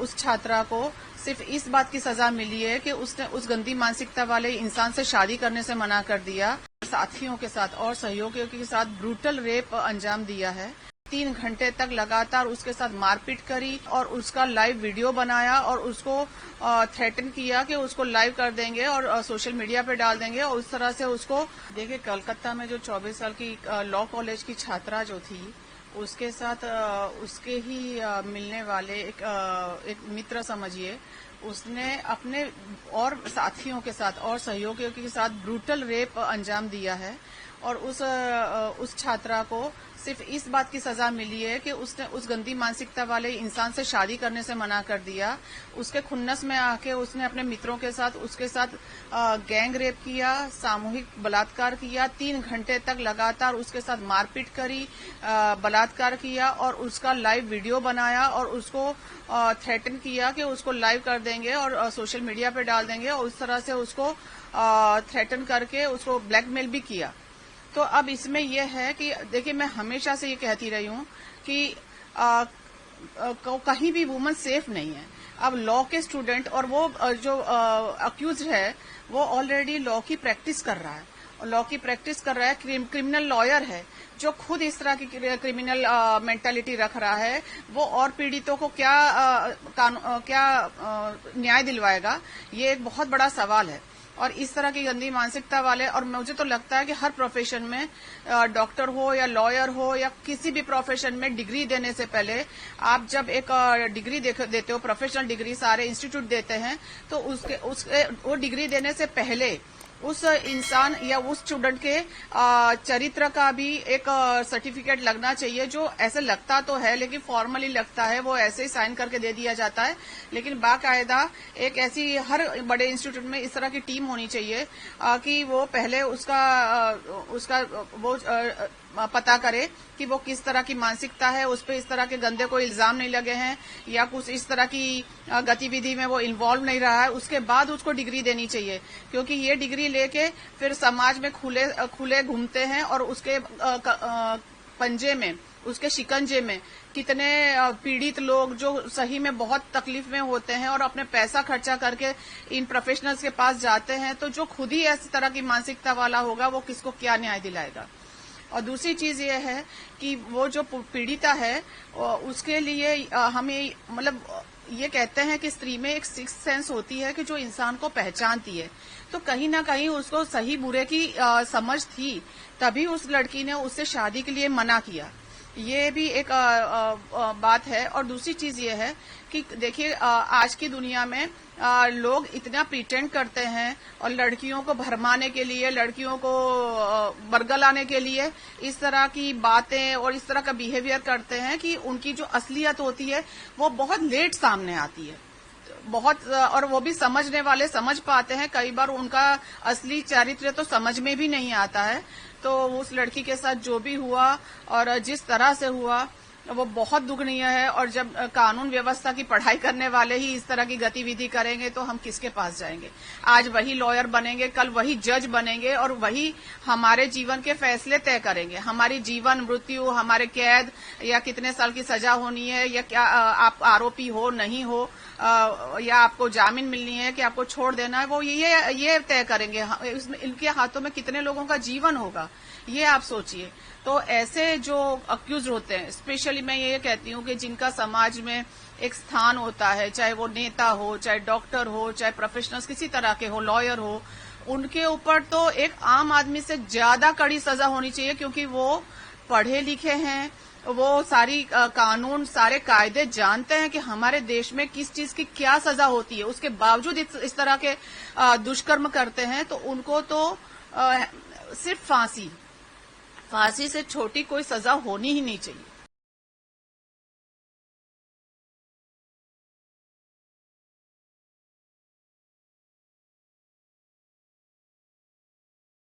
उस छात्रा को सिर्फ इस बात की सजा मिली है कि उसने उस गंदी मानसिकता वाले इंसान से शादी करने से मना कर दिया, साथियों के साथ और सहयोगियों के साथ ब्रूटल रेप अंजाम दिया है। 3 घंटे तक लगातार उसके साथ मारपीट करी और उसका लाइव वीडियो बनाया और उसको थ्रेटन किया कि उसको लाइव कर देंगे और सोशल मीडिया पे डाल देंगे। और उस तरह से उसको देखिए, कलकत्ता में जो 24 साल की लॉ कॉलेज की छात्रा जो थी, उसके साथ उसके ही मिलने वाले एक मित्र समझिए, उसने अपने और साथियों के साथ और सहयोगियों के साथ ब्रूटल रेप अंजाम दिया है। और उस छात्रा को सिर्फ इस बात की सजा मिली है कि उसने उस गंदी मानसिकता वाले इंसान से शादी करने से मना कर दिया। उसके खुन्नस में आके उसने अपने मित्रों के साथ उसके साथ गैंग रेप किया, सामूहिक बलात्कार किया, 3 घंटे तक लगातार उसके साथ मारपीट करी, बलात्कार किया और उसका लाइव वीडियो बनाया और उसको थ्रेटन किया कि उसको लाइव कर देंगे और सोशल मीडिया पे डाल देंगे। और उस तरह से उसको थ्रेटन करके उसको ब्लैकमेल भी किया। तो अब इसमें यह है कि देखिए, मैं हमेशा से ये कहती रही हूं कि कहीं भी वुमन सेफ नहीं है। अब लॉ के स्टूडेंट और वो जो अक्यूज है वो ऑलरेडी लॉ की प्रैक्टिस कर रहा है, लॉ की प्रैक्टिस कर रहा है, क्रिमिनल लॉयर है जो खुद इस तरह की क्रिमिनल मेंटालिटी रख रहा है। वो और पीड़ितों को क्या न्याय दिलवाएगा, ये एक बहुत बड़ा सवाल है। और इस तरह की गंदी मानसिकता वाले, और मुझे तो लगता है कि हर प्रोफेशन में, डॉक्टर हो या लॉयर हो या किसी भी प्रोफेशन में, डिग्री देने से पहले आप जब एक डिग्री देते हो, प्रोफेशनल डिग्री सारे इंस्टीट्यूट देते हैं, तो वो डिग्री देने से पहले उस इंसान या उस स्टूडेंट के चरित्र का भी एक सर्टिफिकेट लगना चाहिए, जो ऐसे लगता तो है लेकिन फॉर्मली लगता है, वो ऐसे ही साइन करके दे दिया जाता है। लेकिन बाकायदा एक ऐसी हर बड़े इंस्टीट्यूट में इस तरह की टीम होनी चाहिए कि वो पहले उसका वो पता करे कि वो किस तरह की मानसिकता है, उस पर इस तरह के गंदे कोई इल्जाम नहीं लगे हैं या कुछ इस तरह की गतिविधि में वो इन्वॉल्व नहीं रहा है, उसके बाद उसको डिग्री देनी चाहिए। क्योंकि ये डिग्री लेके फिर समाज में खुले घूमते हैं और उसके पंजे में, उसके शिकंजे में कितने पीड़ित लोग जो सही में बहुत तकलीफ में होते हैं और अपने पैसा खर्चा करके इन प्रोफेशनल्स के पास जाते हैं, तो जो खुद ही इस तरह की मानसिकता वाला होगा वो किसको क्या न्याय दिलाएगा। और दूसरी चीज ये है कि वो जो पीड़िता है उसके लिए हमें मतलब ये कहते हैं कि स्त्री में एक सिक्स्थ सेंस होती है कि जो इंसान को पहचानती है। तो कहीं ना कहीं उसको सही बुरे की समझ थी, तभी उस लड़की ने उससे शादी के लिए मना किया। ये भी एक बात है। और दूसरी चीज ये है कि देखिए, आज की दुनिया में लोग इतना प्रिटेंड करते हैं और लड़कियों को भरमाने के लिए, लड़कियों को बरगलाने के लिए इस तरह की बातें और इस तरह का बिहेवियर करते हैं कि उनकी जो असलियत होती है वो बहुत लेट सामने आती है बहुत। और वो भी समझने वाले समझ पाते हैं, कई बार उनका असली चरित्र तो समझ में भी नहीं आता है। तो उस लड़की के साथ जो भी हुआ और जिस तरह से हुआ वो बहुत दुखनीय है। और जब कानून व्यवस्था की पढ़ाई करने वाले ही इस तरह की गतिविधि करेंगे तो हम किसके पास जाएंगे। आज वही लॉयर बनेंगे, कल वही जज बनेंगे और वही हमारे जीवन के फैसले तय करेंगे। हमारी जीवन मृत्यु, हमारे कैद या कितने साल की सजा होनी है, या क्या आप आरोपी हो नहीं हो, या आपको जामीन मिलनी है कि आपको छोड़ देना है, वो ये तय करेंगे। इनके हाथों में कितने लोगों का जीवन होगा, ये आप सोचिए। तो ऐसे जो अक्यूज होते हैं, स्पेशली मैं ये कहती हूँ कि जिनका समाज में एक स्थान होता है, चाहे वो नेता हो, चाहे डॉक्टर हो, चाहे प्रोफेशनल्स किसी तरह के हो, लॉयर हो, उनके ऊपर तो एक आम आदमी से ज्यादा कड़ी सजा होनी चाहिए। क्योंकि वो पढ़े लिखे हैं, वो सारी कानून, सारे कायदे जानते हैं कि हमारे देश में किस चीज की क्या सजा होती है। उसके बावजूद इस तरह के दुष्कर्म करते हैं तो उनको तो सिर्फ फांसी से छोटी कोई सजा होनी ही नहीं चाहिए।